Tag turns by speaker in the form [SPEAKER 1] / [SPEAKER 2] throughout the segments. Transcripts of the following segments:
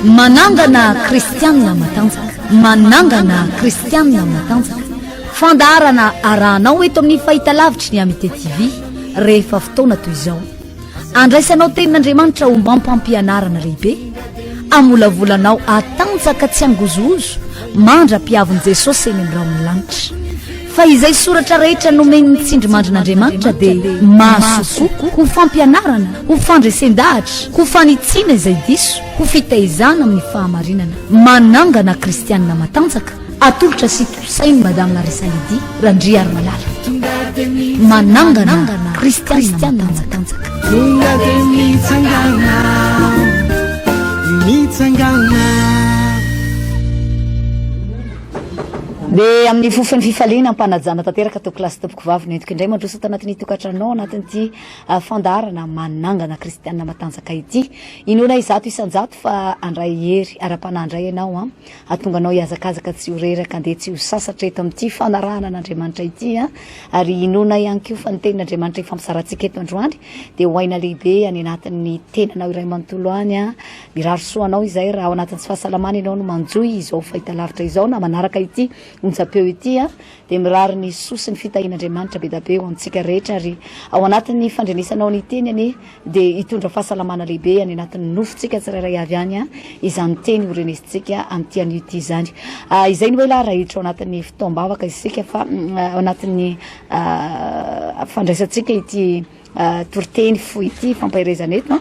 [SPEAKER 1] Manangana Kristianina matanjaka. Manangana Kristianina matanjaka. Fandaharana arahanao eto amin'ny fahitalavitry ny Amite TV rehefa fotoana toy izao. Andraisanao tenin'Andriamanitra ho mampampianarana lehibe. Amolavolanao atanjaka tsy angozozo mandra-piavon'i Jesosy eny amin'ny raon'ny lanitra. Fa izay soratra rehetra nomeny tsindrimandrin'Andriamanitra dia mahasoko ho fampianarana, ho fandresen-dahatra, ho fanitsiana izay diso, ho fitaizana amin'ny fahamarinana. Manangana Kristianina matanjaka. Atolotra sy tosainy Mme Larisse Randria ary malala. Manangana Kristianina matanjaka. Dia amin'ny fofon'ny fifaliana ampanajana tanteraka tao kilasy tompoko vavy nentiko indray mandroso tanatin'ny tokantranao anatin'ity fandaharana Manangana Kristianina matanjaka ity. Inona izato isanjato fa andray hery ara-panandray ianao atonganao hiazakazaka tsy ho reraka andeha tsy ho sasatra eto amin'ity fanarahana an'Andriamanitra ity ary inona ihany koa fa ny tenin'Andriamanitra ifampizarantsika eto androany dia hoaina lehibe any anatin'ny tenanao iray manontolo any miraro soanao izay raha ao anatin'ny tsy fahasalamana ianao no manjoy izao fahitalavitra izao na manaraka ity onjapeo ity dia mirary ny sosi ny fitahian'Andriamanitra be da be ho amintsika rehetra ary ao anatin'ny fandrenisanao ny tenyany dia hitondra fahasalamana lehibe any anatin'ny nofontsika tsirairay avy any izany teny ho renesintsika amin'ity anio ity izany. Izay ny hoe la rahitra ao anatin'ny fotoam-bavaka isika fa ao anatin'ny fandraisantsika ity toriteny foy ity fampahirezana eto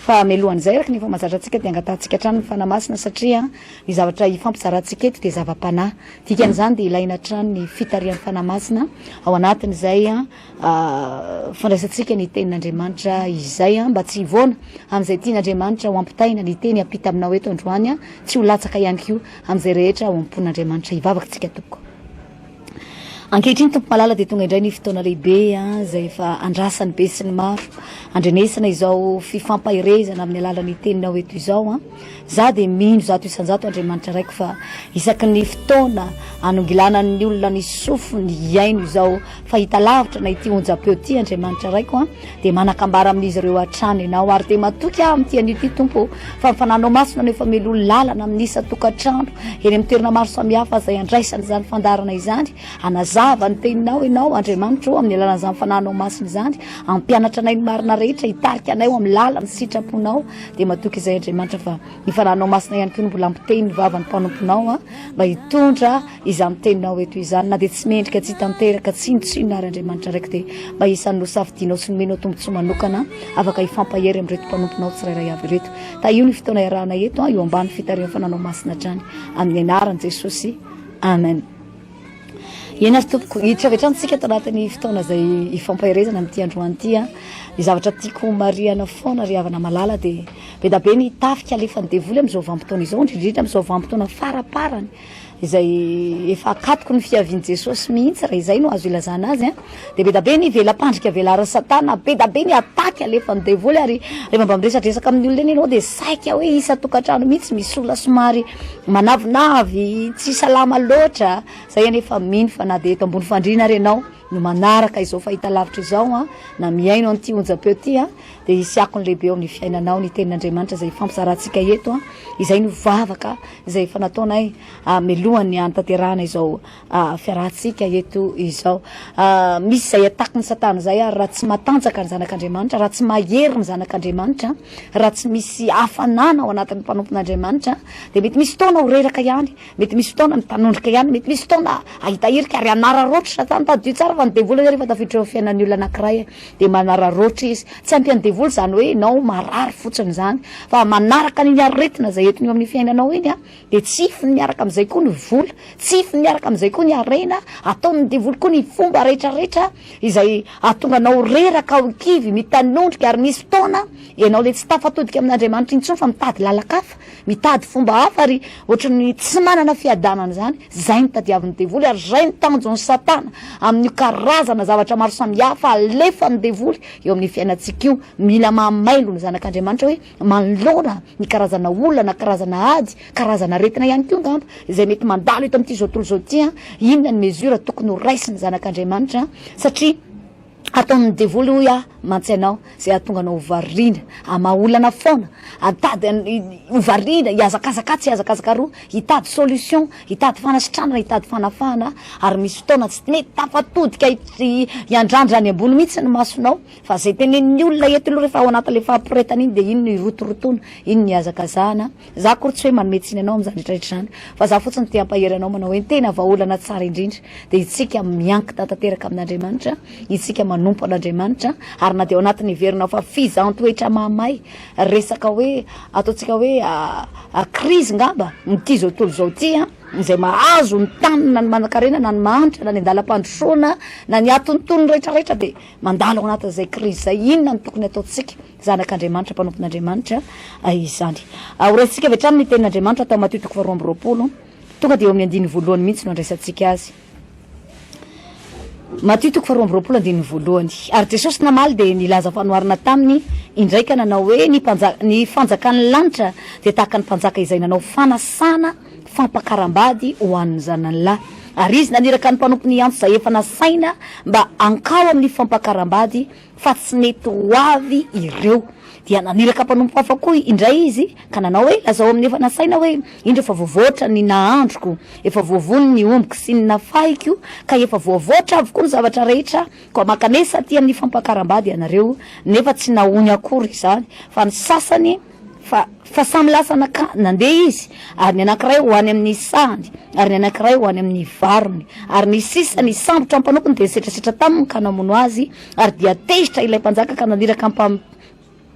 [SPEAKER 1] fa melohan'izay araka ny efa mazatra antsika dia angatantsika hatrany ny fanamasina satria ny zavatra ifampizarantsika eto dia zava-panahy dikan'izany dia ilaina hatrany ny fitarian'ny fanamasina ao anatin'izay fandraisantsika ny tenin'Andriamanitra izay mba tsy hivoana amin'izay tian'Andriamanitra ho ampitaina ny teny apita aminao eto androany tsy ho latsaka ihany koa amin'izay rehetra ho ampon'Andriamanitra hivavakatsika tompoko. Ankehitriny tompo malala dia tonga indray ny fotoana lehibe izay efa andrasany be sy ny maro andrenesana izao fifampahirezana amin'ny alalan'ny teninao eto izao za dia mino zato isanjato Andriamanitra raiko fa isaky ny fotoana anongilana ny olona ny sofo ny iaino izao fahitalavitra na ity onjapeo ity Andriamanitra raiko dia manakambara amin'izy ireo hatrany ianao ary dia matoky amin'ity an'ity tompo fa mifananao masona no efa melo lalana amin'ny isa tokantrano eny amin'ny toerana maro samihafa izay andraisana izany fandarana izany anazava ny teninao ianao Andriamanitra amin'ny alalan'izany fananao masina izany ampianatra anay ny marina rehetra hitarika anay amin'ny lalany sitraponao dia matoky izay Andriamanitra fa ny fananao masina ihany koa no mbola ampiteny ny vavan'ny mpanomponao mba hitondra izany teninao eto izany na dia tsy mendrika tsy tanteraka tsy intsina ary Andriamanitra raiky dia mba isan'ny nosafidianao sy nomenao tombontsoa manokana afaka hifampahery amin'reto mpanomponao tsirairay avy reto ta io ny fotoana iarahana eto eo ambany fitarian'ny fananao masina hatrany amin'ny anaran'i Jesosy amen. Iena tompoko hitravitrantsika tao anatin'ny fotoana izay ifampahirezana amin'ity androany ity ny zavatra tiako mariana foana ry havana malala dia be da be ny tafika alefa ny devoly amin'izao vanim-potoana izao indrindrindra amin'izao vanim-potoana faraparany izay efa akatoko ny fiavian'i Jesosy mihitsy raha izay no azo ilazana azy dia be da be ny velam-pandrika velarany satana be da be ny ataky alefa ny devoly ary rehefa mba miresadresaka amin'ny olona eny ianao dia saika hoe isa tokantrano mihitsy misy olona somary manavinavy tsy salama loatra izay anefa mino fa na dia eto ambony fandriana ary ianao no manaraka izao fahitalavitra izao na miaino an'ity onjapeo ity dia hisy akony lehibe eo amin'ny fiainanao ny tenin'Andriamanitra izay fampizarantsika eto izay no vavaka izay efa nataonay melohany antanterahana izao fiarahantsika eto izao misy izay ataky ny satana izay raha tsy matanjaka ny zanak'Andriamanitra raha tsy mahery ny zanak'Andriamanitra raha tsy misy hafanana ao anatin'ny mpanompon'Andriamanitra dia mety misy fotoana ho reraka ihany mety misy fotoana mitanondrika ihany mety misy fotoana ahitahirika ary anararoatra satana tadio tsara fa ny devoly rehefa tafiditra eo fiainan'ny olona anankiray dia manararoatra izy tsy ampy ny devoly izany hoe ianao marary fotsiny izany fa manaraka ny aretina izay entiny eo amin'ny fiainanao iny dia tsy ifiny miaraka amin'izay koa ny vola tsy ifiny miaraka amin'izay koa ny arena ataony devoly koa ny fomba rehetrarehetra izay atonganao reraka ao kivy mitanondrika ary misy fotoana ianao le tsy tafatodika amin'Andriamanitra intsony fa mitady lalakafa mitady fomba hafa ary ohatrany tsy manana fiadanana izany zay ny tadiavin'ny devoly ary zay ny tanjon'ny satana amin'ny karazana zavatra maro samihafa alefa ny devoly eo amin'ny fiainantsika io mila mamailo ny zanak'Andriamanitra hoe manolona ny karazana olana karazana ady karazana aretina ihany koa ngamba izay mety mandalo eto amin'ity zao tontolo zao ity inona ny mesura tokony ho raisiny zanak'Andriamanitra satria ataon'ny devoly mantsy anao zay atonga anao ovariana amaolana foana atady ovariana iazakazaka tsy iazakazaka roa hitady solution hitady fanasitranana hitady fanafana ary misy fotoana tsy mety tafatodika iandrandra any ambony mihitsy ny masonao fa zay tenenin'ny olona eto aloha rehefa ao anatin'le fampiretana iny de iny ny rotorotona iny ny azakazahana za kory tsy hoe manometsiny anao am'zany rehetrarehetra zany fa za fotsiny te ampahery anao manao hoe tena vaolana tsara indrindra de itsika miankina tanteraka amin'Andriamanitra itsika manompo an'Andriamanitra ary na de ao anatin'ny heverinao fa fizantoetra mamay resaka hoe ataotsika hoe crise ngamba n'ity zao tontolo zao ty zay mahazo ny tanina ny manan-karena na ny manitra na ny andalam-pandrosoana na ny atontono rehetrarehetra de mandalo ao anatin'izay crise zay inona ny tokony ataotsika zanak'Andriamanitra mpanompon'Andriamanitra izany horesitsika avy hatrany ny tenin'Andriamanitra atao Mateo 4:20 tonga de eo amin'ny andiny voalohany mihitsy no andraisantsika azy Mateo 4:20 andiny voalohany ary Jesosy namaly de nilaza fanoharana taminy indraika nanao hoe ny fanjakan'ny lanitra de tahaka ny mpanjaka izay nanao fanasana fampakarambady ho an'ny zanany lahy ary izy naniraka ny mpanompo ny antso zay efa nasaina mba ankao amin'ny fampakarambady fa tsy mety ho avy ireo dia naniraka mpanompo hafa koa indray izy ka nanao hoe lazao amin'ny efa nasaina hoe indro efa voavoatra ny nahandroko efa voavony ny omboko sy ny nafaiko ka efa voavoatra avokoa ny zavatra rehetra ko makanesa aty amin'ny fampakarambady ianareo nefa tsy nahony akory izany fa ny sasany fa samy lasa nandeha izy ary ny anankiray ho any amin'ny sahany ary ny anankiray ho any amin'ny varony ary ny sisa ny sambotra mpanompony de setrasetra taminy ka namono azy ary dia tezitra ilay mpanjaka ka naniraka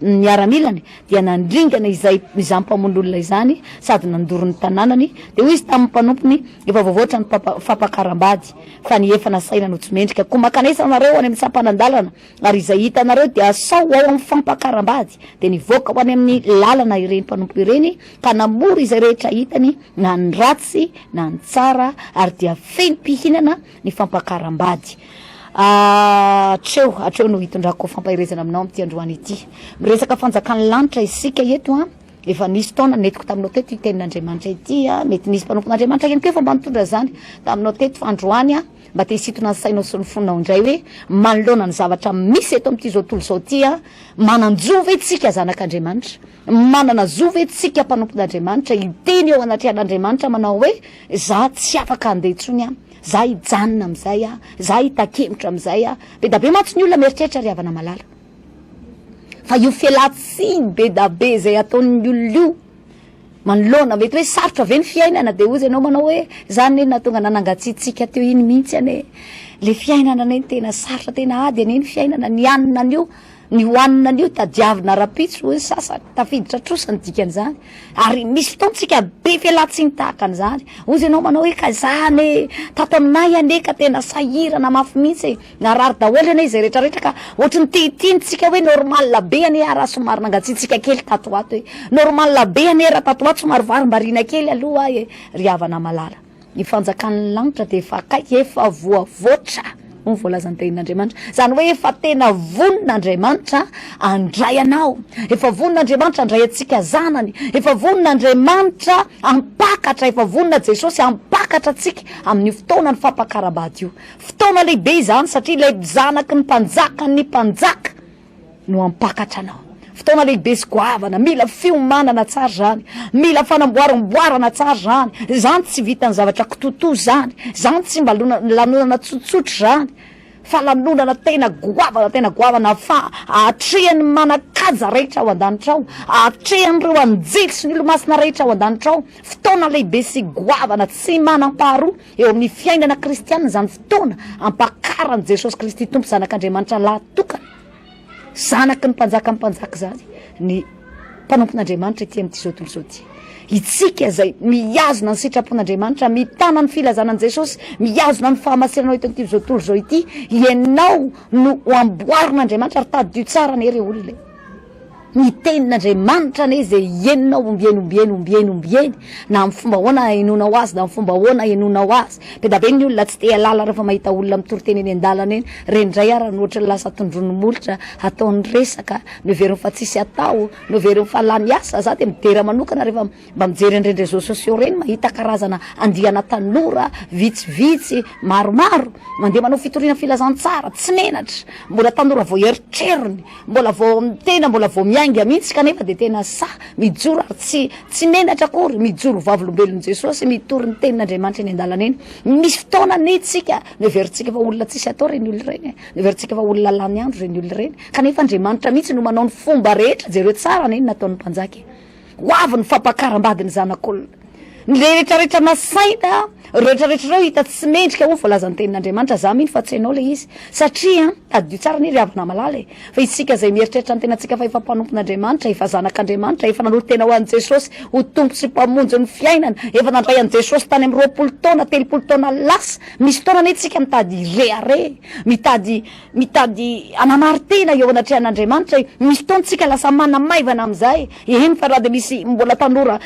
[SPEAKER 1] miaramilany dia nandringana izay mpamon'olona izany sady nandoro ny tanànany de hoy izy tamin'ny mpanompony efa voavoatra ny fampakarambady fa ny efa nasaina no tsy mendrika ko makanesa anareo any amin'ny sampanandalana ary izay hitanareo de asao ao amin'ny fampakarambady de nivoaka ho any amin'ny lalana ireny mpanompo ireny ka namory izay rehetra hitany na ny ratsy na ny tsara ary dia feno mpihinana ny fampakarambady atreo no hitondrako fampahirezana aminao am'ty androany ity miresaka fanjakan'ny lanitra isika eto efa nisy taona netiko taminao teto tenin'Andriamanitra ity mety nisy mpanompon'Andriamanitra ihany koa fa mba nitondra zany taminao teto fa androany mba te hisitona ny sainao sy ny fonao indray hoe manoloana ny zavatra misy eto am'ty zao tontolo zao ty mananjova etsika zanak'Andriamanitra manana zova etsika mpanompon'Andriamanitra iteny eo anatrehan'Andriamanitra manao hoe za tsy afaka andeha tsony za hijanona am'izay za hitakemitra am'izay be da be mantsy ny olona mieritreritra ry havana malala fa io fialatsiny be da be zay ataon'ny olona io manoloana mety hoe sarotra ve ny fiainana de ozy anao manao hoe zany natonga nanangatsitsika teo iny mihitsy ane le fiainana ane tena sarotra tena ady ane ny fiainana ny anina an'io ny hoanina an'io tadiavina rapitso hoe sasa tafiditra trosany dikan'izany ary misy fotoantsika be fialatsiny tahaka an'izany ozy anao manao hoe ka zany tato aminay ane ka tena sahirana mafy mihitsy narary daholo ane izay rehetrarehetra ka ohatrany titintsika hoe normal be ane raha somary nangatsitsika kely tato ato hoe normal be ane raha tato ato somary varimbarina kely aloha ry havana malala ny fanjakan'ny lanitra de efa kaiky efa voavoatra ny voalazany tenin'Andriamanitra zany hoe efa tena vonin'Andriamanitra andray anao efa vonin'Andriamanitra andray atsika zanany efa vonin'Andriamanitra ampakatra efa vonina Jesosy ampakatra atsika amin'ny fotoana ny fampakarambady io fotoana lehibe izany satria ilay zanaky ny mpanjaka no ampakatra anao fotoana lehibe sy goavana mila fiomanana tsara zany mila fanamboaramboarana tsara zany zany tsy vitany zavatra kitoto zany tsy mba lanonana tsotsotra zany fa lanonana tena goavana fa atrehany manakaja rehetra ao an-danitra ao atrehan'ireo anjely sy ny olo-masina rehetra ao an-danitra ao fotoana lehibe sy goavana tsy manam-paharoa eo amin'ny fiainana kristianina zany fotoana ampakarany Jesosy Kristy tompo zanak'Andriamanitra lahatokana zanaky ny mpanjaka zany ny mpanompon'Andriamanitra ity amin'ity zao tontolo zao ty itsika zay mihazona ny sitrapon'Andriamanitra mitana ny filazanan'i Jesosy mihazona ny fahamasinanao eto amin'ity zao tontolo zao ity ianao no amboarin'Andriamanitra ary tadio tsara ny ireo olona ny tenin'Andriamanitra ane zay enonao ombieny na amin'ny fomba hoana enonao azy na amin'ny fomba hoana enonao azy be da be ny olona tsy te alala rehefa mahita olona mitory-teny eny an-dalana eny rendray ara nohatra lasa tondron'ny molotra ataony resaka noveriny fa tsisy atao noveriny fa lany asa za de midera manokana rehefa mba mijery an'ireny réseaux sociaux reny mahita karazana andiana tanora vitsivitsy maromaro mandeha manao fitoriana filazantsara tsy menatra mbola tanora vao eritrerony mbola vao mianga mihitsy kanefa de tena mijoro ary tsy menatra akory mijoro vavolombelon'i Jesosy mitory ny tenin'Andriamanitra eny an-dalana eny misy fotoana netsika neverintsika fa olona tsisy atao reny olona reny neverintsika fa olona lany andro reny olona reny kanefa Andriamanitra mihitsy no manao ny fomba rehetra jereo tsara neny nataon'ny mpanjaka ho avy ny fampakaram-bady ny zanak'olona ny rehetrarehetra masaina rehetrarehetra reo hita tsy mendrika ho voalazan'ny tenin'Andriamanitra za mihitsy fa tsy hainao le izy satria tadio tsara ny riavana malala fa isika zay mieritreritra ny tenatsika fa efa mpanompon'Andriamanitra efa zanak'Andriamanitra efa nanolo tena ho an'i Jesosy ho tompo sy mpamonjy ny fiainana efa nandray an'i Jesosy tany amin'ny 20 taona 30 taona lasa misy taona netsika mitady rehare mitady anamartena eo anatrehan'Andriamanitra misy taona tsika lasa manamaivana amin'izay eny fa raha de misy mbola tanora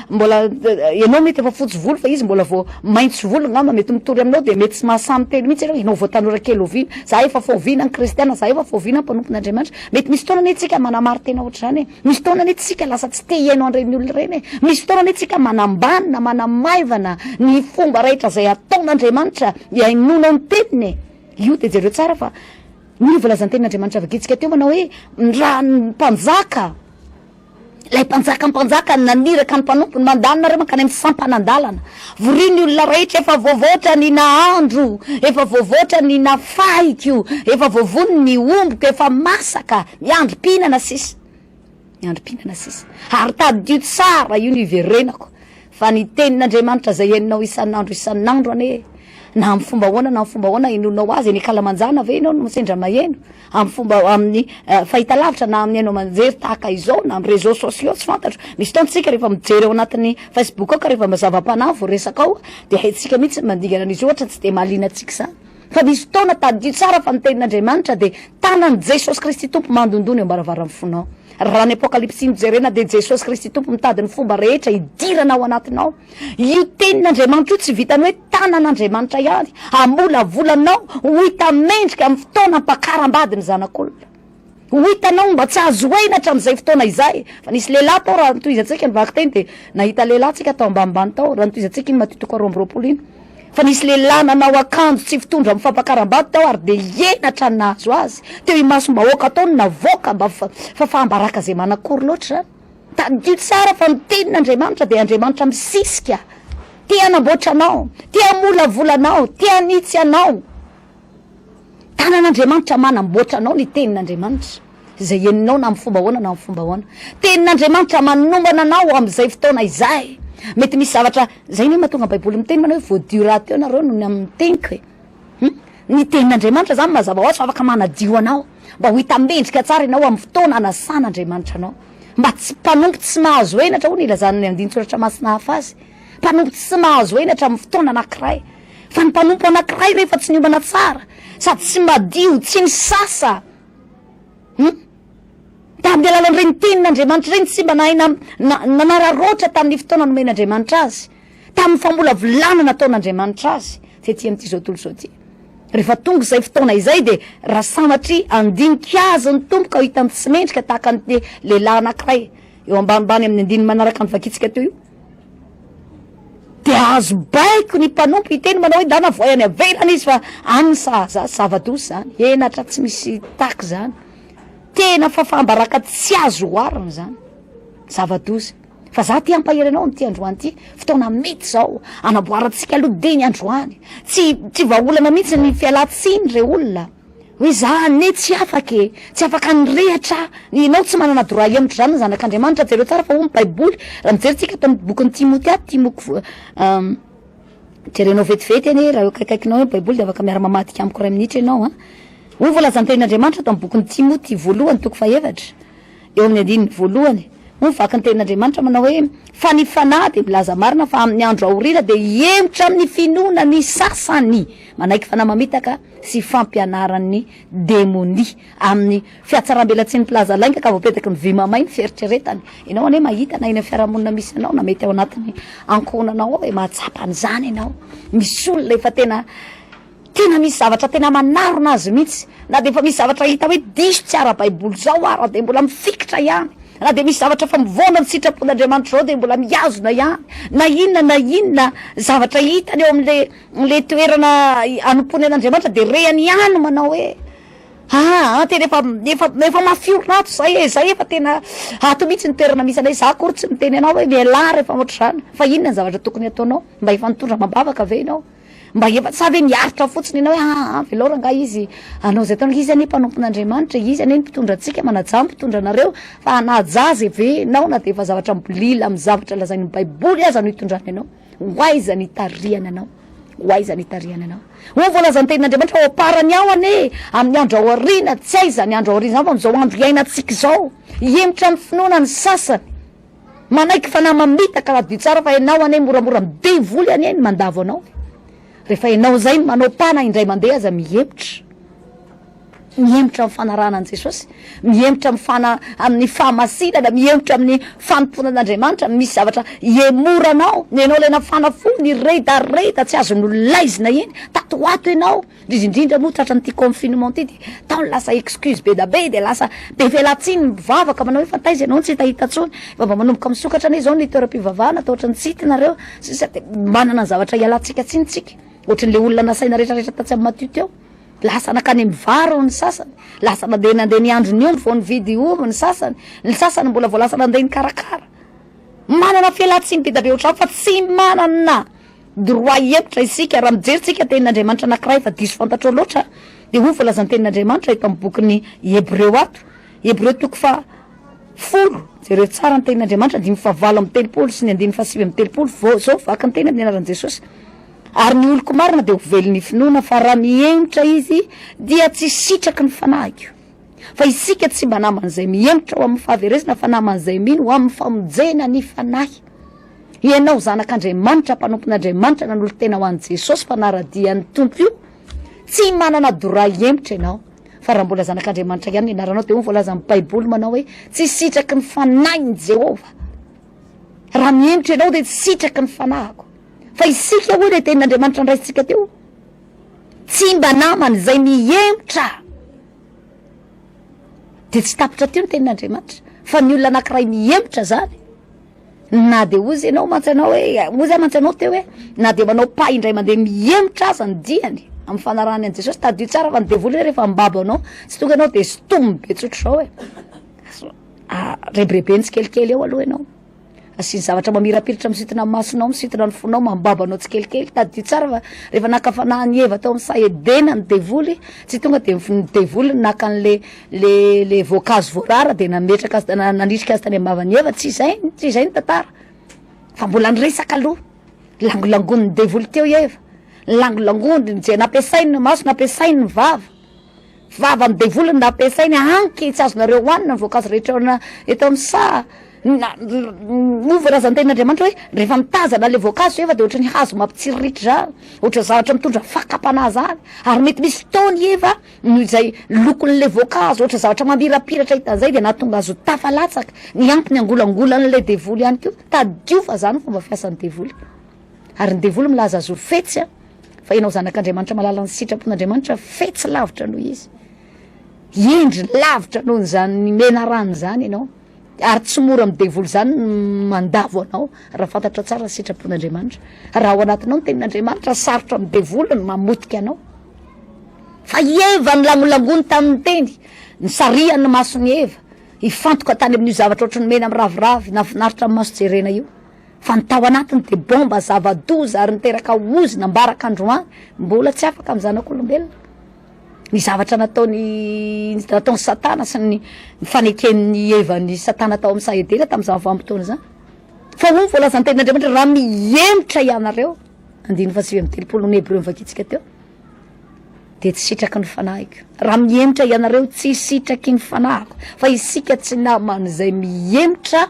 [SPEAKER 1] mbola enao mety efa fotsy volo fa izy mbola vao maintso volo ngamba mety mitory aminao de mety tsy mahasamy telo mihitsy ianao inao vao tanora kely oviana za efa foviana ny kristiana za efa foviana ny mpanompon'Andriamanitra mety misy taona netsika manamary tena ohatry zany misy taona netsika lasa tsy te hiaino an'ireny olona reny misy taona netsika manambanina manamaivana ny fomba rehetra zay ataon'Andriamanitra iainonao ny teniny io de jereo tsara fa ny volazan'ny tenin'Andriamanitra vakitsika teo manao hoe raha ny mpanjaka lay mpanjaka naniraka ny mpanompony mandalina reo mankany amin'ny sampanandalana voriny olona rehetra efa voavoatra ny nahandro efa voavoatra ny nafaiko efa voavony ny omboko efa masaka miandrom-pihinana sisa ary tadio tsara io ny iverenako fa ny tenin'Andriamanitra zay eninao isan'andro ane na amin'ny fomba hoana enonao azy ny kalamanjana ve enao no sendra maheno amin'ny fahita lavitra na amin'ny enao manjery tahaka izao na amin'ny réseaux sociaux tsy fantatro misy taontsika rehefa mijery ao anatin'ny Facebook ao ka rehefa mazava-panahy vao resaka ao de haitsika mihitsy mandigana an'izy ohatra tsy de mahaliana antsika zany fa misy fotoana tadio tsara fa ny tenin'Andriamanitra de tanan'i Jesosy Kristy tompo mandondony eo ambaravarany fonao raha ny apokalipsy ny jerena de Jesosy Kristy tompo mitady ny fomba rehetra hidirana ao anatinao io tenin'Andriamanitra io tsy vitany hoe tanan'Andriamanitra ihany amolavolanao ho hita mendrika amin'ny fotoana ampakaram-bady ny zanak'olona ho hitanao mba tsy azo oena hatramin'izay fotoana izay fa nisy lehilahy tao raha nitoizantsika ny vaky teny de nahita lehilahy tsika tao ambanimbany tao raha nitoizantsika iny matitoko 20 iny fa nisy lehilahy nanao akanjo tsy fitondra amin'ny fampakaram-bady tao ary de henatra ny nahazo azy teo imasom-bahoaka ataony navoaka mba fa fahambaraka zay manakory loatra zany tadio tsara fa ny tenin'Andriamanitra de Andriamanitra misisika te hanamboatra anao te hamolavolanao te hanitsy anao tanan'Andriamanitra manamboatra anao ny tenin'Andriamanitra zay eninao na amin'ny fomba hoana tenin'Andriamanitra manombana anao amin'izay fotoana izay mety misy zavatra zay ny mahatonga baiboly miteny manao hoe voadio raha teo nareo no ny amin'ny teniko ny tenin'Andriamanitra zany mazava hoazy fa afaka manadio anao mba ho hita mendrika tsara ianao amin'ny fotoana anasan'Andriamanitra anao mba tsy mpanompo tsy mahazo henatra ho ny ilazan'ny andin-tsoratra masina hafa azy mpanompo tsy mahazo henatra amin'ny fotoana anankiray fa ny mpanompo anankiray rehefa tsy niomana tsara sady tsy madio tsy nisasa da amin'ny alalan'ireny tenin'Andriamanitra ireny tsy mba nanararoatra tamin'ny fotoana nomen'Andriamanitra azy tamin'ny famolavolana nataon'Andriamanitra azy tety amin'ity zao tontolo zao ty rehefa tonga izay fotoana izay de raha samatry andinika azy ny tompoka ho hitany tsy mendrika tahaka an'ity lehilahy anankiray eo ambanimbany amin'ny andiny manaraka ny vakitsika teo io de azo baiko ny mpanompo hiteny manao hoe dana voay any avelana izy fa any zava-dozy zany henatra tsy misy taky zany tena fahambaraka tsy azo oarina zany zava-dozy fa za ty ampahery anao am'ty androany ty fotoana mety zao anaboarantsika aloha de ny androany tsy vaolana mihitsy ny fialatsiny re olona hoe za ne tsy afaka nyrehatra ianao tsy manana droit emotry zany zanak'Andriamanitra jereo tsara fa ho ny baiboly raha mijerytsika atao amin'ny bokin'ny Timothée timoko jerenao vetivety eny raha kaikaikinao hoe baiboly de afaka miara-mamadika amiko 2 minitra ianao ho volazan'ny tenin'Andriamanitra atao amin'ny bokin'ny Timothée voalohany toko 7 eo amin'ny andininy voalohany vaky ny tenin'Andriamanitra manao hoe fa ny fanahy de milaza marina fa amin'ny andro aorina de emotra amin'ny finoana ny sasany manaiky fanahy mamitaka sy fampianaran'ny demonia amin'ny fiatsaram-belatsiny plaza lainga ka voapetaky ny vy mamay ny fieritreretany ianao ane mahita na eny amin'ny fiarahamonina misy anao na mety ao anatiny ankohonanao hoe mahatsapa an'izany ianao misy olona efa tena misy zavatra tena manarona azy mihitsy na de efa misy zavatra hita hoe diso tsy ara-baiboly zao ara de mbola mifikitra ihany na de misy zavatra fa mivona ny sitrapon'Andriamanitra zao de mbola miazona ihany na inona zavatra hitany eo am'le toerana anompony an'Andriamanitra de rehany ihany manao hoe tena efa mafiorinato zay efa tena ato mihitsy ny toerana misy anay za kory tsy miteny anao hoe miala rehefa ohatr'izany fa inona ny zavatra tokony ataonao mba efa nitondra mambavaka ve ianao mba efa sa ve miaritra fotsiny ianao hoe velora nga izy anao zay taona izy ane mpanompon'Andriamanitra izy ane mpitondra antsika manaja mpitondra anareo fa anajazy ve nao na de efa zavatra mbolila amin'ny zavatra lazain'ny baiboly aza no hitondrany ianao hoaiza ny tariana anao ho voalazany tenin'Andriamanitra ho aparany ao ane amin'ny andro aoriana tsy aiza ny andro aoriana zany fa am'izao andro iainantsika zao emotra amin'ny finoana ny sasany manaiky fanahy mamitaka raha dio tsara fa ianao ane moramora midevoly any eny mandavo anao rehefa ianao zay manao pana indray mandeha aza mihemotra amin'ny fanarahana an' Jesosy mihemotra amin'ny fahamasinana mihemotra amin'ny fanomponan'Andriamanitra misy zavatra iemoranao ianao le nafana fo ny redareda tsy azo nolaizina iny tatoato ianao indrindrindra moa tratra n'ity confinement ty de tao lasa excuse be da be de lasa be velatsiny mivavaka manao hoe fantaiza ianao tsy hitahita tsony fa mba manomboka misokatra ane zao ny toeram-pivavahana atao ohatra ny tsitinareo sisa de manana zavatra ialantsika tsinitsika ohatran'le olona nasaina rehetrarehetra tatsy amin'ny matio teo lasa nakany mivaro ny sasany lasa nandeha ny andro ny omby vao nividy ovy ny sasany mbola vao lasa nandeha ny karakara manana fialatsiny be da be ohatrany fa tsy manana droit hevitra isika raha mijeritsika tenin'Andriamanitra anankiray fa diso fantatro loatra de ho voalazany tenin'Andriamanitra eto amin'ny bokyny Hebreo Hebreo toko fa 10 jereo tsara ny tenin'Andriamanitra 5:7 sy ny 5:7 zao vaky ny teny amin'ny anaran'i Jesosy ary ny oloko marina de ho velon'ny finoana fa raha mihemotra izy dia tsy sitraky ny fanahy fa isika tsy mba naman'izay mihemotra ho amin'ny fahaverezana fa naman'izay mino ho amin'ny famonjena ny fanahy ianao zanak'Andriamanitra mpanompon'Andriamanitra nanolo tena ho an'i Jesosy fanaradian'ny tompo io tsy manana dora hemotra ianao fa raha mbola zanak'Andriamanitra ihany nianaranao de ho voalaza amin'ny baiboly manao hoe tsy sitraky ny fanahiny Jehova raha mihemotra ianao de tsy sitraky ny fanahiko fa isika hoe le tenin'Andriamanitra ndraisitsika teo tsy mba namany zay mihemotra de tsy tapitra teo ny tenin'Andriamanitra fa ny olona anankiray mihemotra zany na de ozy ianao mantsanao hoe ozy mantsanao teo hoe na de manao pa indray mandeha mihemotra aza ny diany amin'ny fanarahany an' Jesosy tadio tsara fa ny devoly hoe rehefa mibabo anao tsy tonga ianao de stomy be tsotro zao hoe rebireben'ny tsikelikely eo aloha ianao asiny zavatra mamirapiritra misitona amin'ny masonao misitona ny fonao mambaba anao tsikelikely tadio tsara fa rehefa nakafanahy ny Eva tao amin'ny saedena ny devoly tsy tonga de ny devoly naka an'le voankazo voarara de nametraka azy nanitrika azy tany amin'ny mavan'ny Eva tsy izay ny tantara fa mbola niresaka aloha langolangony ny devoly teo Eva langolangony zay nampiasainy ny maso nampiasainy ny vava ny devoly nampiasainy anky tsy azonareo hoanina ny voankazo rehetra eto amin'ny sa voalazany tenin'Andriamanitra hoe rehefa mitazana le voankazo Eva de ohatra ny hazo mampitsiriritra zany ohatra zavatra mitondra fakapana zany ary mety misy fotoany Eva noho izay lokon'le voankazo ohatra zavatra mamirapiratra hitan'izay de nahatonga azo tafalatsaka ny ampy ny angolangolan'le devoly ihany koa tadio fa zany fomba fiasan'ny devoly ary ny devoly milaza azo fetsy fa ianao zanak'Andriamanitra malala ny sitrapon'Andriamanitra fetsy lavitra noho izy endry lavitra noho zany mena rano zany ianao ary tsy mora amin'ny devoly zany mandavo anao raha fantatra tsara sitrapon'Andriamanitra raha ao anatinao ny tenin'Andriamanitra sarotra amin'ny devoly ny mamotika anao fa Eva ny langolangony tamin'ny teny ny sarian'ny masony Eva hifantoka tany amin'io zavatra ohatrany mena amin'ny raviravy nafinaritra amin'ny maso jerena io fa ny tao anatiny de bomba zava-doza ary niteraka ozy nambaraka androany mbola tsy afaka amin'ny zanak'olombelona ny zavatra nataony Satana sy ny faneken'ny Eva ny Satana tao amin'ny saedena tamin'izany vanim-potoana zany fa ho voalazany tenin'Andriamanitra raha mihemotra ianareo 5:7 ny Hebreo mivakitsika teo de tsy sitraky ny fanahiko raha mihemotra ianareo tsy sitraky ny fanahiko fa isika tsy namany zay mihemotra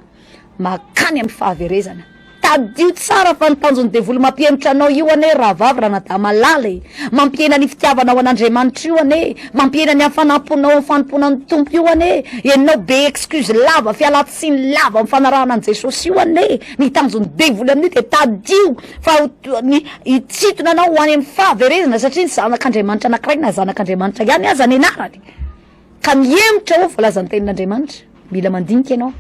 [SPEAKER 1] makany amin'ny fahaverezana. Tadio tsara fa nitanjony devoly mampiemitra anao io ane raha vavy raha nada malala mampiena ny fitiavanao an'Andriamanitra io ane, mampiena ny hafanamponao amin'ny fanomponan'ny tompo io ane, enao be excuse lava fialatsiny lava amin'ny fanarahana an' Jesosy io ane, nitanjony devoly amin'io de tadio fa itsitona anao ho any amin'ny fahaverezana satria ny zanak'Andriamanitra anankiray na zanak'Andriamanitra ihany aza ny anarany ka miemitra ho voalazan'ny tenin'Andriamanitra. Mila mandinika ianao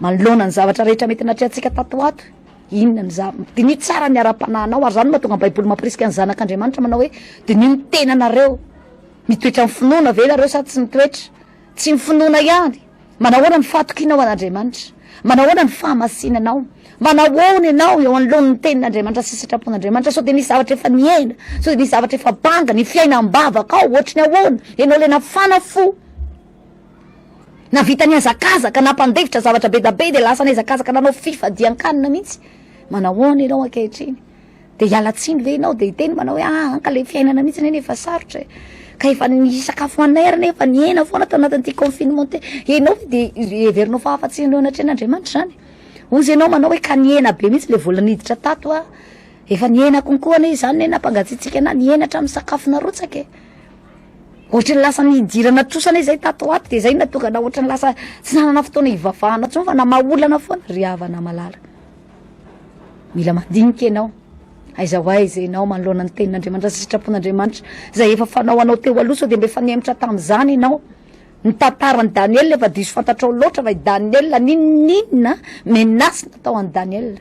[SPEAKER 1] manoloana ny zavatra rehetra mety natrehantsika tato ato. Inona ny diny tsara ny ara-panahinao ary zany mahatonga ny baiboly mampirisika ny zanak'Andriamanitra manao hoe diny ny tenanareo mitoetra amin'ny finoana ve nareo sa tsy mitoetra, tsy mifinoana ihany. Manahoana ny fahatokinao an'Andriamanitra, manahoana ny fahamasinanao, manahoana ianao eo anoloan'ny tenin'Andriamanitra sy sitrapon'Andriamanitra. So de nisy zavatra efa niaina, so de nisy zavatra efa banga ny fiaina ambavaka ao ohatry ny ahoana ianao le nafana fo na vita ny azakazaka na mpandevitra zavatra be da be de lasa ny azakazaka nanao fifadian-kanina mihitsy. Manahoana ianao ankehitriny de hialatsiny ve ianao de hiteny manao hoe anka le fiainana mihitsy neny efa sarotra ka efa ny sakafo anera efa niena foana tao anatin'ity confinement te ianao de heverinao fa afa-tsy anao anatrehan'Andriamanitra zany. Ozy ianao manao hoe ka niena be mihitsy le vola niditra tato efa niena konkoa ane zany ne nampangatsitsika ana niena hatramin'ny sakafo narotsaka ohatry ny lasa nidirana trosana izay tato ato de zay natonga na ohatry ny lasa tsy nanana fotoana hivavahana tsony fa namaolana foana ry havana malala. Mila mandinika ianao aiza ho aiza ianao manoloana ny tenin'Andriamanitra sy sitrapon'Andriamanitra zay efa fanao anao teo aloha so de mbe efa niemitra tamin'izany ianao. Ny tantarany Daniel efa diso fantatrao loatra fa Daniel ninona menasy natao an'i Daniel.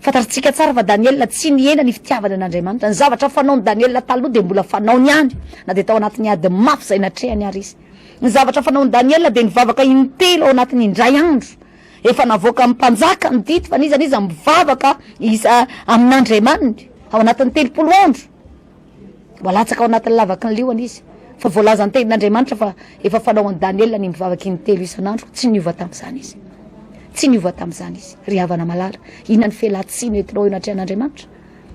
[SPEAKER 1] Fantatritsika tsara fa Daniel tsy niena ny fitiavana an'Andriamanitra. Ny zavatra fanaon'i Daniel taloha de mbola fanaony ihany na de tao anatin'ny ady mafy zay natrehany ary izy. Ny zavatra fanaon'i Daniel de nivavaka intelo ao anatin'ny indray andro. Efa navoaka amin'ny mpanjaka ny dito fa niza mivavaka iza amin'Andriamanitra ao anatin'ny 30 andro. Walatsaka ao anatin'ny lavaky ny liona izy. Fa voalaza ny tenin'Andriamanitra fa efa fanaon'i Daniel ny mivavaka intelo isan'andro tsy niova tamin'izany izy. Tsy niova tamin'izany izy. Ry havana malala, inona ny fialatsiny entinao eo natrehan'Andriamanitra?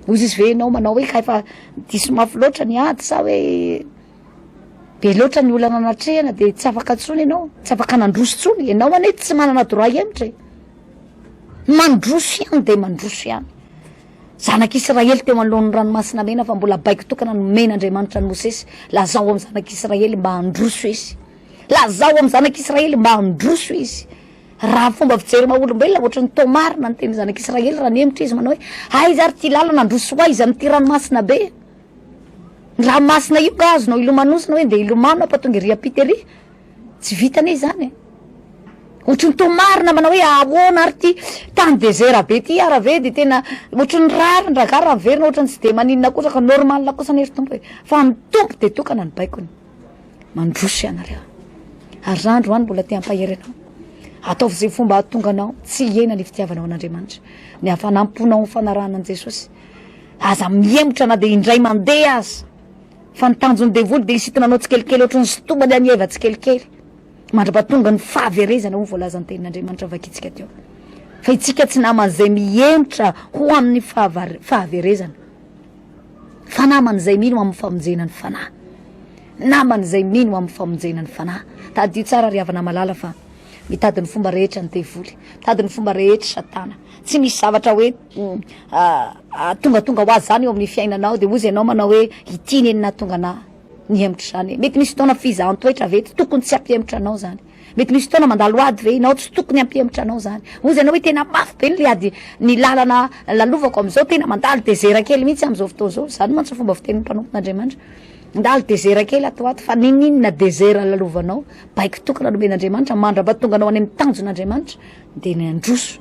[SPEAKER 1] Ozy izy ve ianao manao hoe ka efa diso mafy loatra ny ady sa hoe be loatra ny olana natrehana de tsy afaka tsony ianao, tsy afaka nandroso tsony ianao ane tsy manana droit ihemitra mandroso ihany de mandroso ihany. Zanak'Israely teo anoloan'ny ranomasina mena fa mbola baiko tokana nomen'Andriamanitra ny Mosesy lazao amin'ny zanak'Israely mba handroso izy, lazao amin'ny zanak'Israely mba handroso izy. Raha fomba fijery maolombelona ohatry ny tomarina ny teny zanak'Israely raha niemitra izy manao hoe aiza ary ty lalana androso aiza amin'ity ranomasina be. Ny ranomasina io ka azonao ilomanosina hoe de ilomano apatonga ry apitery tsy vitane zany ohatry ny tomarina manao hoe ahoana ary ty tany désert be ty ara ve de tena ohatry ny rary ny ragara verina ohatry ny tsy de maninona kosa ka normal kosa ny tompo hoe fa ny tompo de tokana ny baikony mandroso ianareo ary randro any mbola te hampahery anao ataovy zay fomba hatonga anao tsy hiena ny fitiavanao an'Andriamanitra ny hafanamponao ny fanarahana an' Jesosy aza miemitra na de indray mandeha aza fa ny tanjony devoly de hisitana anao tsikelikely ohatry ny sotomany anyeva tsikelikely mandra-pahatonga ny fahaverezana ho voalazan'ny tenin'Andriamanitra vakitsika teo fa itsika tsy naman'izay miemitra ho amin'ny fahaverezana fa naman'izay mino amin'ny famonjena ny fanahy, naman'izay mino amin'ny famonjena ny fanahy. Tadio tsara ry havana malala fa mitady ny fomba rehetra ny devoly, mitady ny fomba rehetra satana. Tsy misy zavatra hoe tonga ho azy zany eo amin'ny fiainanao de ozy ianao manao hoe ity neny nahatonga na niemitra zany. Mety misy fotoana fizahan-toetra ve tokony tsy hampiemitra anao zany. Mety misy fotoana mandalo ady ve ianao tsy tokony hampiemitra anao zany. Ozy ianao hoe tena mafy be ny ady ny lalana lalovako am'izao tena mandalo désert kely mihitsy am'izao fotoana zao. Zany mantsy fomba fitenin'ny mpanompon'Andriamanitra. Mandalo désert kely ato ato fa ninona désert lalovanao baiko tokana nomen'Andriamanitra mandra-pahatonga anao any amin'ny tanjon'Andriamanitra de ny androso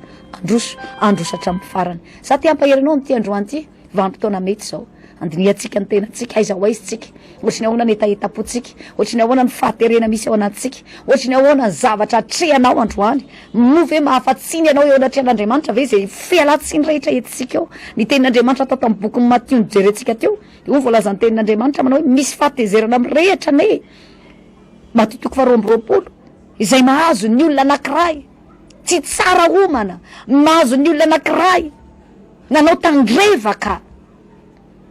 [SPEAKER 1] hatramin'ny farany. Sa te hampahery anao amin'ity androany ity vanim-potoana mety zao. Andiniatsika ny tenantsika aiza ho aiza tsika. Ohatry ny ahoana ny etaetapotsika, ohatry ny ahoana ny fahaterena misy ao anatsika, ohatry ny ahoana ny zavatra atrehanao androany. No ve mahafatsiny ianao eo anatrehan'Andriamanitra ve zay fialatsiny rehetra etsika eo. Ny tenin'Andriamanitra atao tamin'ny boky Matthieu nijerentsika teo. Io voalazan'ny tenin'Andriamanitra manao hoe misy fahatezerana amin'ny rehetra ne. Matthieu 2:20 izay mahazo ny olona anankiray tsy tsara homana, mahazo ny olona anankiray nanao tandrevaka.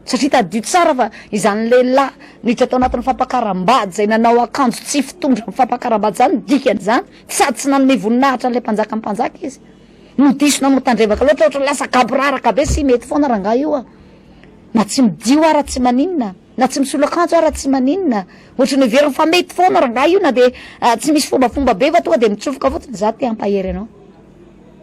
[SPEAKER 1] Satria tadio tsara fa izany lehilahy niditra tao anatin'ny fampakaram-bady zay nanao akanjo tsy fitondra amin'ny fampakaram-bady zany dikan'izany sady tsy nanome voninahitra an'ilay mpanjaka izy. nodisona motandrevaka loatra ohatra lasa gaboraraka be sy mety foana rangah io na tsy midio ara tsy maninona na tsy misolakanjo ara tsy maninona ohatra ny veriny fa mety foana rangah io na de tsy misy fombafomba be fa tonga de mitsofoka fotsiny za te ampahery anao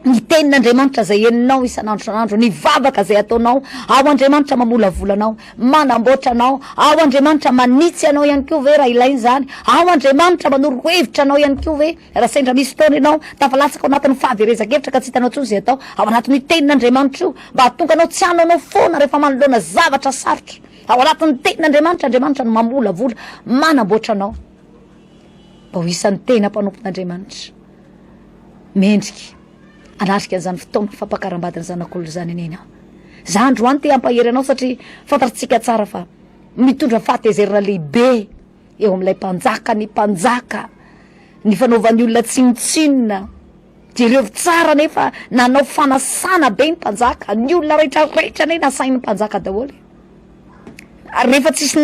[SPEAKER 1] ny tenin'Andriamanitra zay eninao isan'andro san'andro ny vavaka zay ataonao ao Andriamanitra mamolavolanao manamboatra anao ao Andriamanitra manitsy anao ihany koa ve raha ilainy zany ao Andriamanitra manoro hevitra anao ihany koa ve raha sendra misy fotoana ianao tafalatsaka ao anatin'ny fahaverezakevitra ka tsy hitanao tsony zay atao ao anatin'ny tenin'Andriamanitra io mba hatonga anao tsy hanao foana rehefa manoloana zavatra sarotra ao anatin'ny tenin'Andriamanitra Andriamanitra no mamolavola manamboatra anao mba ho isan'ny tena mpanompon'Andriamanitra mendrika anarika an'izany fotoana fampakaram-badiny zanak'olona zany enena za androany te ampahery anao satria fantatsika tsara fa mitondra fahatezerana lehibe eo amin'ilay mpanjaka ny mpanjaka ny fanaovan'ny olona tsinotsinona jereo tsara nefa nanao fanasana be ny mpanjaka ny olona rehetrarehetra ne nasain'ny mpanjaka daholy rehefa tsisy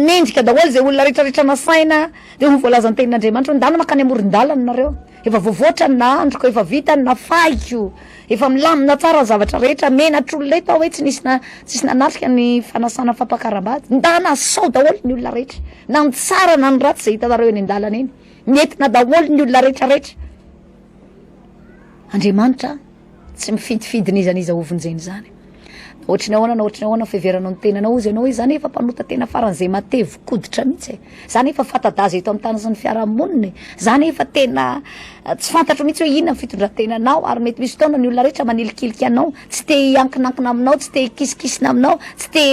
[SPEAKER 1] mendrika daholy zay olona rehetrarehetra nasaina de ho voalazan'ny tenin'Andriamanitra ndana makany amoron-dalana nareo efa voavoatra ny nahandroko efa vita ny nafaiko efa milamina tsara ny zavatra rehetra menatr'olona eto hoe tsisy nanarika ny fanasana fampakaram-bady ndana sao daholy ny olona rehetra na ny tsara na ny ratsy zay hitanareo eny an-dalana eny nentina daholy ny olona rehetrarehetra Andriamanitra tsy mifidifidin'izaniza ovonjeny zany ohatriny ahoana na ohatriny ahoana fiheveranao ny tenanao izy ianao zany efa mpanota tena faran'izay matevo koditra mihitsy zany efa fatadaza eto amin'ny tany sy ny fiarahamonina zany efa tena tsy fantatro mihitsy hoe inona ny fitondrantenanao ary mety misy fotoana ny olona rehetra manilikiliky anao tsy te hiankinankina aminao tsy te hikisikisina aminao tsy te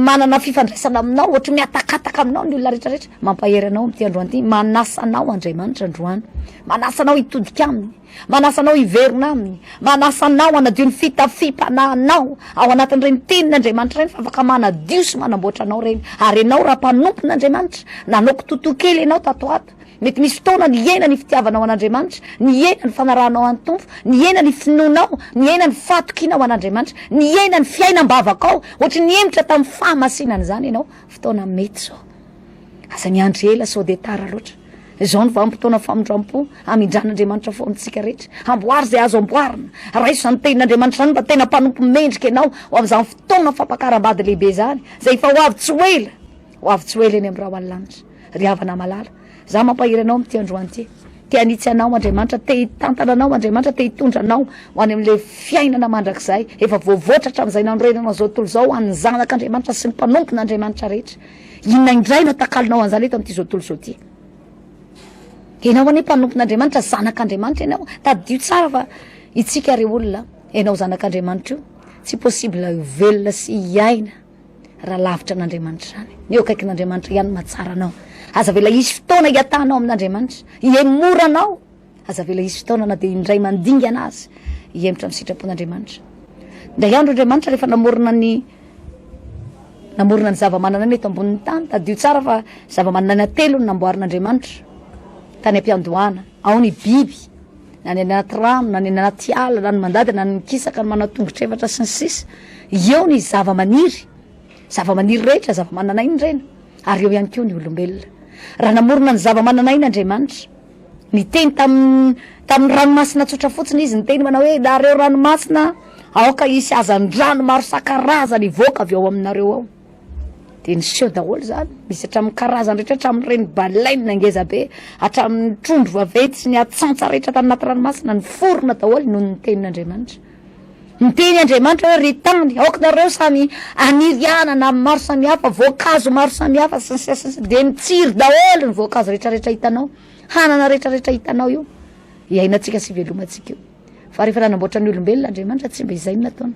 [SPEAKER 1] manana fifandraisana aminao ohatra miatakataka aminao ny olona rehetrarehetra mampahery anao am'ty androany ity manasanao Andriamanitra androany manasanao hitodika aminy manasanao hiverina aminy manasanao anadio ny fitafipananao ao anatin'ireny tenin'Andriamanitra reny fa afaka manadio sy manamboatra anao reny ary ianao raha mpanompon'Andriamanitra nanaoko totoa kely ianao tatoato mety misy fotoana ny ena ny fitiavanao an'Andriamanitra ny ena ny fanarahanao an'ny tompo ny ena ny finoanao ny ena ny fatokinao an'Andriamanitra ny ena ny fiainam-bavakao ohatra ny emitra tamin'ny fahamasinana zany ianao fotoana mety zao aza miandry ela sao de tara loatra zao ny vanim-potoana famindrampo amindran'Andriamanitra foantsika rehetra amboary zay azo amboarina raha iso zany tenin'Andriamanitra zany mba tena mpanompo mendrika ianao ho amin'izany fotoana fampakaram-bady lehibe zany zay fa ho avy tsy hoela eny amin'ny raha hoalanitra ry havana malala za mampahery anao am'ty androany ty te anitsy anao Andriamanitra te hitantana anao Andriamanitra te hitondra anao ho any amin'le fiainana mandrakizay efa voavoatra hatramin'izay nanorenana zao tontolo zao an'ny zanak'Andriamanitra sy ny mpanompon'Andriamanitra rehetra inona indray no takalinao an'izany eto am'ty zao tontolo zao ty ianao ane mpanompon'Andriamanitra zanak'Andriamanitra ianao tadio tsara fa itsika re olona ianao zanak'Andriamanitra io tsy possible velona sy hiaina raha lavitra an'Andriamanitra zany eo akaikin'Andriamanitra ihany mahatsara anao aza vela isy fotoana hiatanao amin'Andriamanitra iemoranao aza vela isy fotoana na de indray mandinga anazy hiemitra amin'ny sitrapon'Andriamanitra ndray andro Andriamanitra rehefa namorona ny zava-manana eto ambonin'ny tany tadio tsara fa zava-manana telo ny namboarin'Andriamanitra tany ampiandohana ao ny biby na ny anaty rano na ny anaty ala na ny mandady na ny kisaka ny manao tongotra efatra sy ny sisa eo ny zava-maniry rehetra zava-mananainy reny ary eo ihany koa ny olombelona raha namorona ny zava-mananainy Andriamanitra ny teny tamin'ny ranomasina tsotra fotsiny izy ny teny manao hoe nareo ranomasina aoka isy azany rano maro sakarazany ivoaka avy ao aminareo ao de niseho daholo zany misy hatramin'ny karazany rehetra hatramin'ireny baleine angeza be hatramin'ny trondro vaventy sy ny atsantsa rehetra taminaty ranomasina ny forona daholo noho ny tenin'Andriamanitra ny teny Andriamanitra hoe ry tany aokanareo samy anirianana maro samihafa voankazo maro samihafa sy de mitsiry daholo ny voankazo rehetrarehetra hitanao hanana rehetrarehetra hitanao io iainantsika sy velomantsika io fa rehefa nanamboatra ny olombelona Andriamanitra tsy mba izay natony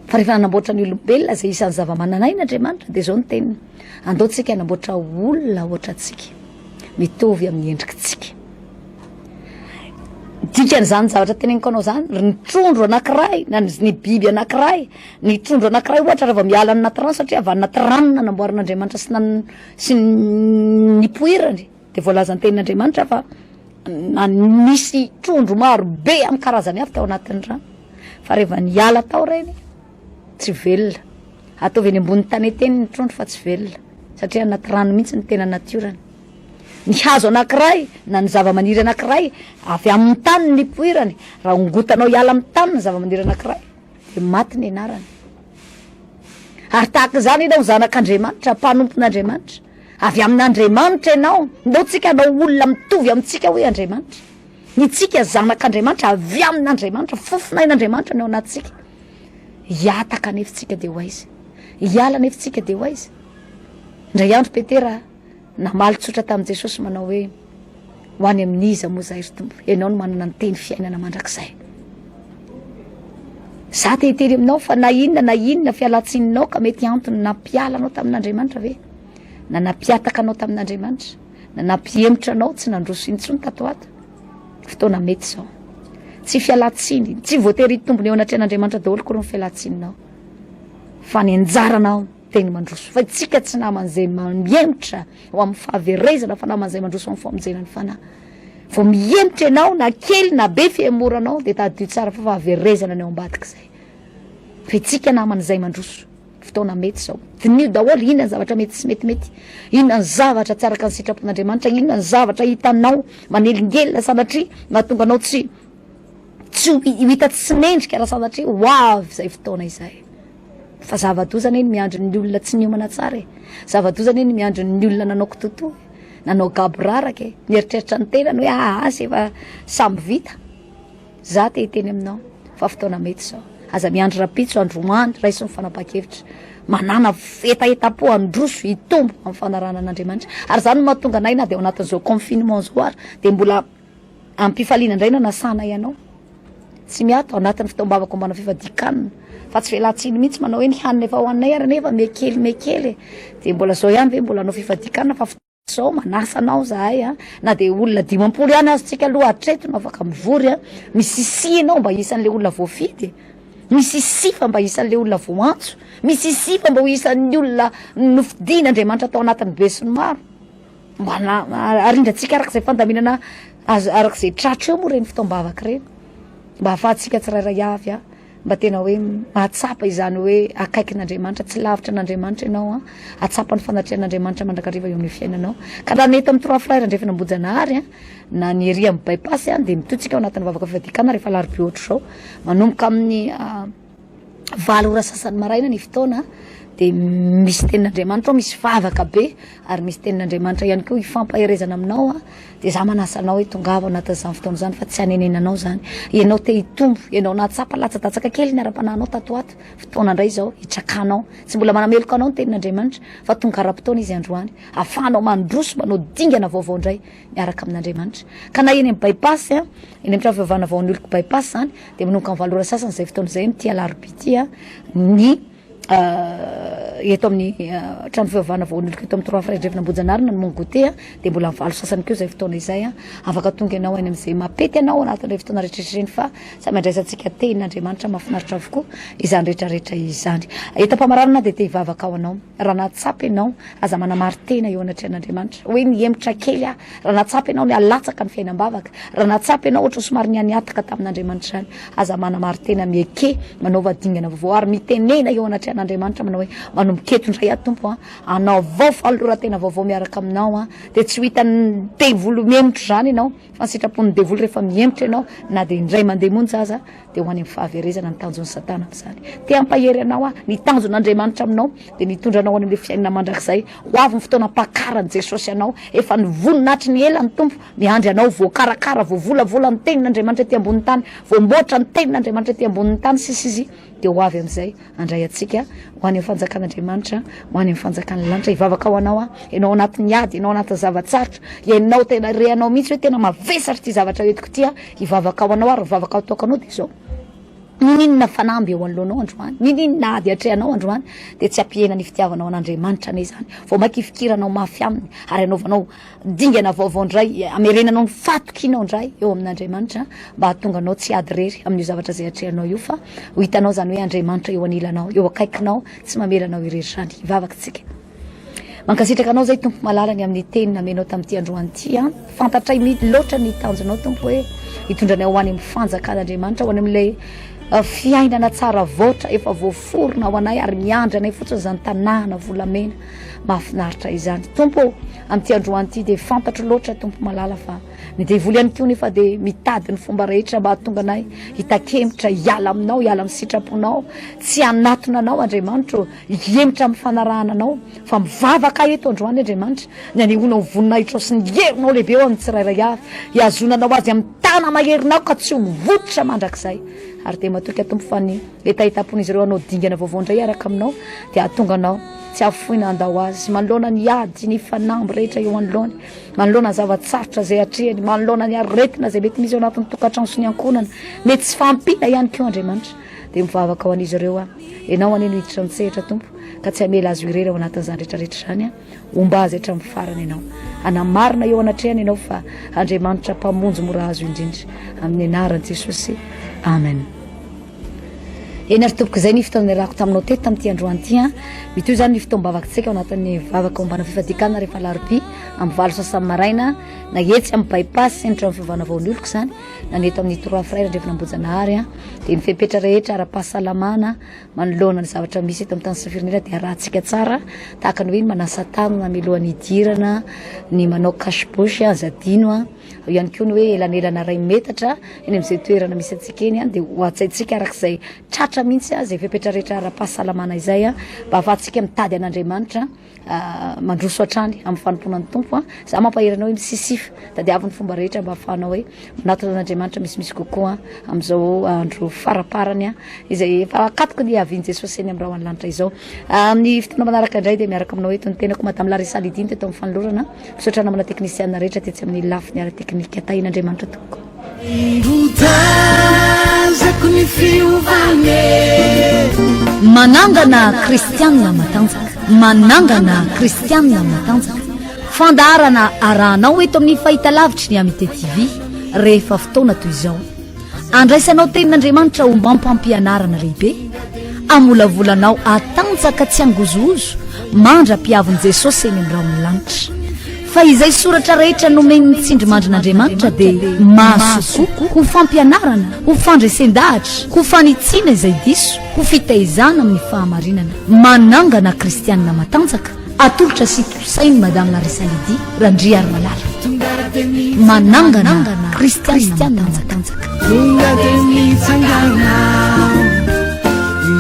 [SPEAKER 1] fa rehefa nanamboatra ny olombelona zay isan'ny zava-mananainy Andriamanitra de zao ny teniny andaotsika hanamboatra olona ohatra atsika mitovy amin'ny endrikitsika dikan'izany zavatra teneniko anao zany ny trondro anankiray na ny biby anankiray ny trondro anankiray ohatra rehefa miala anaty rano satria avy anaty rano nanamboarin'Andriamanitra sy nipoirany de voalazan'ny tenin'Andriamanitra fa nisy trondro maro be amin'ny karazany avy tao anatin'ny rano fa rehefa niala tao reny tsy velona ataovy eny ambony tany eteny ny trondro fa tsy velona satria anaty rano mihitsy ny tena natiorany ny hazo anankiray na ny zava-maniry anankiray avy amin'ny tany ny poirany raha ongotanao hiala amin'ny tany ny zava-maniry anankiray de maty ny anarany ary tahaka zany ianao zanak'Andriamanitra mpanompon'Andriamanitra avy amin'Andriamanitra ianao ndao tsika anao olona mitovy amintsika hoe Andriamanitra ny tsika zanak'Andriamanitra avy amin'Andriamanitra fofonain'Andriamanitra ny ao anatsika hiataka nefitsika de ho aiza hiala nefitsika de ho aiza indray andro Petera namaly tsotra tamin'i Jesosy manao hoe ho any amin'iza moa zahay ry tompo ianao no manana ny teny fiainana mandrakizay za te hiteny aminao fa na inona fialatsinanao ka mety antony nampiala anao tamin'Andriamanitra ve na nampiataka anao tamin'Andriamanitra na nampihemitra anao tsy nandroso intsony tato ato fotoana mety zao tsy fialatsiny tsy voatery tombony eo anatrehan'Andriamanitra daholo koa ny fialatsinanao fa ny anjaranao teny mandroso fa tsika tsy naman'izay mihemitra ho amin'ny fahaverezana fa naman'izay mandroso amin'ny famonjenany fanahy vao mihemitra ianao na kely na be fiamoranao de tadio tsara fa fahaverezana ny ao ambadika zay fa tsika naman'izay mandroso fotoana mety zao dinio daholo inona ny zavatra mety sy metimety inona ny zavatra tsy araka ny sitrapon'Andriamanitra inona ny zavatra hitanao manelingelina sanatria mahatonga anao tsy hita tsy mendrika raha sanatria ho avy zay fotoana izay fa zava-dozana eny miandro ny olona tsy niomana tsara zava-dozana eny miandro ny olona nanao kitoto nanao gaboraraka nieritreritra ny tenany hoe asy efa samby vita za te hiteny aminao fa fotoana mety zao aza miandro rapitso androany raisy ny fanapa-kevitra manana etaetapo androso hitombo amin'ny fanarana an'Andriamanitra ary zany no mahatonga anay na de ao anatin'izao confinement zao ary de mbola ampifaliana indray no nasana ianao tsy miato ao anatin'ny fitaombavako mbana fifadikanina fa tsy fialatsiny mihitsy manao hoe ny hanina efa hoanay ary nefa mekely de mbola zao ihany ve mbola anao fifadikanina fa zao manasa anao zahay na de olona 50 ihany azotsika aloha atreto no afaka mivory misy sianao mba isan'le olona voafidy misy sifa mba isan'le olona voantso misy sifa mba ho isan'ny olona nofidian'Andriamanitra atao anatin'ny be sy ny maro mba arindratsika arak'izay fandaminana arak'izay tratra eo moa reny fitaombavaka reny mba ahafahantsika tsirairay avy mba tena hoe mahatsapa izany hoe akaikin'Andriamanitra tsy lavitra n'Andriamanitra ianao atsapa ny fanatrehan'Andriamanitra mandrakariva eo amin'ny fiainanao ka raha neto amin'ny 3 frères andrefana ambojanaary na ny ery amin'ny bypass de mitotsika ao anatin'ny vavaka fifadikana rehefa larobia ohatro zao manomboka amin'ny 9 ora sasany maraina ny fotoana de misy tenin'Andriamanitra ao misy vavaka be ary misy tenin'Andriamanitra ihany koa hifampaherezana aminao de za manasa anao hoe tongava anatin'izany fotoana zany fa tsy hanenenanao zany ianao te hitombo ianao natsapa latsadatsaka kely ny ara-panahinao tato ato fotoana indray zao hitrakanao tsy mbola manameloka anao ny tenin'Andriamanitra fa tonga ara-potoana izy androany ahafahanao mandroso manao dingana vaovao indray miaraka amin'Andriamanitra ka na eny amin'ny bypass eny amin'ny trano fivavahana vaon'ny oloko bypass zany de manomboka amin'ny 7 ora sasany zay fotoana zay ny tia larobia ny eto amin'ny trano fivavahana vaon'oloko eto amin'ny 3 frères andrefana ambojanaary na ny mongote de mbola amin'ny 7 sasany keo zay fotoana izay afaka tonga ianao eny amin'izay mapety ianao anatin'ilay fotoana rehetrarehetra fa samy andraisantsika tenin'Andriamanitra mahafinaritra avokoa izany rehetrarehetra izany etam-pamaranana de te hivavaka ao anao raha natsapa ianao aza manamary-tena eo anatrehan'Andriamanitra hoe nihemitra kely raha natsapa ianao ny alatsaka ny fiainam-bavaka raha natsapa ianao ohatra somary nianiataka tamin'Andriamanitra any aza manamary-tena mieke manaova dingana vaovao ary mitenena eo anatrehan'Andriamanitra manao hoe manomboketo indray atompo anao vao falorantena vaovao miaraka aminao de tsy ho hitany devolo mihemitra zany ianao fa ny sitrapon'ny devolo rehefa mihemitra ianao na de indray mandeha monjy aza de ho any amin'ny fahaverezana ny tanjon'ny satana am'izany te ampahery anao ny tanjon'Andriamanitra aminao de nitondra anao any amin'ny fiainana mandrakizay ho avy ny fotoana mpakarany Jesosy anao efa nivoninatry ny ela ny tompo miandry anao voakarakara voavolavola ny tenin'Andriamanitra ety ambony tany voamboatra ny tenin'Andriamanitra ety ambony tany sisy de ho avy amin'izay andray atsika ho any amin'ny fanjakan'Andriamanitra ho any amin'ny fanjakan'ny lanitra hivavaka ao anao ianao anatin'ny ady ianao anatin'ny zavatsarotra ianao tena rehanao mihitsy hoe tena mavesatra ty zavatra etiko ty hivavaka ao anao ary hivavaka ao tokanao de zao ninona fanamby eo anoloanao androany ninona ady atrehanao androany de tsy ampihena ny fitiavanao an'Andriamanitra ane zany vao makifikiranao mafy aminy ary anaovanao dingana vaovao indray amerenanao ny fatokinao indray eo amin'Andriamanitra mba hahatonga anao tsy ady rery amin'io zavatra zay atrehanao io fa ho hitanao zany hoe Andriamanitra eo anilanao eo akaikinao tsy mamelanao irery zany hivavaka tsika mankasitraka anao zay tompo malalany amin'ny teny namenao tamin'ity androany ty fantatray loatra ny tanjonao tompo hoe hitondranay ho any amin'ny fanjakan'Andriamanitra ho any amin'ilay fiainana tsara voatra efa voaforona ho anay ary miandry anay fotsiny zany tanàna volamena mahafinaritra izany tompo amin'ity androanyity dia fantatro loatra tompo malala fa ny devoly ihany koa nefa dia mitady ny fomba rehetra mba hatonga anay hitakemitra hiala aminao hiala amin'ny sitraponao tsy hanatona anao Andriamanitra hiemitra amin'ny fanarahana anao fa mivavaka eto androany Andriamanitra ny anehoana voninahitra sy ny herinao lehibe eo amin'ny tsirairay avy hiazonanao azy amin'ny tana maherinao ka tsy ho mivototra mandrakizay ary dia matoka tompo fa ny etaitapon'izy ireo anao dingana vaovao indray araka aminao dia atonga anao tsy afoina andao azy manoloana ny ady ny fanamby rehetra eo anoloany manoloana ny zavatsarotra zay atrehany manoloana ny aretina zay mety misy eo anatin'ny tokantrano sy ny ankonana mety tsy fampina ihany koa Andriamanitra dia mivavaka ho an'izy ireo ianao aneno hiditra mitsehatra tompo ka tsy hamela azy irery ao anatin'izany rehetrarehetra zany omba azy hatra amin'ny farany ianao anamarina eo anatrehany ianao fa Andriamanitra mpamonjy mora azo indrindra amin'ny anaran'i Jesosy amen. Eny ary tompoko izay ny fotoana niarahako taminao teto tamin'ity androanyity mitoy zany ny fotoam-bavakantsika ao anatin'ny vavaka ombana fifadikana rehefa larobia amin'ny valo sasany maraina na etsy amin'ny bypass enitra amin'ny fivavahana vaon'oloko zany na neto amin'ny trois frères rehefa nambojanaary dia ny fepetra rehetra ara-pahasalamana manoloana ny zavatra misy eto amin'ny tany sy firenena dia rahantsika tsara tahaka ny hoe ny manasa tanana milohan'ny hidirana ny manao cache-bouche azadino ihany koa ny hoe elanelana ray metatra eny amin'izay toerana misy antsika eny dia ho atsaitsika arak'izay tratra mihitsy zay fepetra rehetra ara-pahasalamana izay mba ahafahantsika mitady an'Andriamanitra mandroso hatrany amin'ny fanomponan'ny tompo za mampaherana hoe misisifa tadiaviny fomba rehetra mba ahafahanao hoe manatona an'Andriamanitra misimisy kokoa amin'izao andro faraparany izay efa akatoka ny avian'i Jesosy eny amin'ny raha any lanitra izao amin'ny fotoana manaraka indray dia miaraka aminao eto ny tenako Mme Larisse Manangana teto amin'ny fanolorana misaotra namana teknisiana rehetra tetsy amin'ny lafiny ara teknika tahin'Andriamanitra toko Manangana Kristianina matanjaka Manangana Kristianina matanjaka fandaharana arahanao eto amin'ny fahitalavitry ny Amite TV rehefa fotoana toy izao andraisanao tenin'Andriamanitra ho mampampianarana lehibe amolavolanao atanjaka tsy angozozo mandra-piavin'i Jesosy eny amin'ny raha ny lanitra fa izay soratra rehetra nomeny mitsindry mandrin'Andriamanitra dia mahasoko ho fampianarana ho fandresen-dahatra ho fanitsiana izay diso ho fitaizana amin'ny fahamarinana manangana Kristianina matanjaka atolotra sy tosainy Mme Larisse randria ary malala manangana Kristianina matanjaka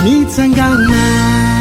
[SPEAKER 2] mitsangana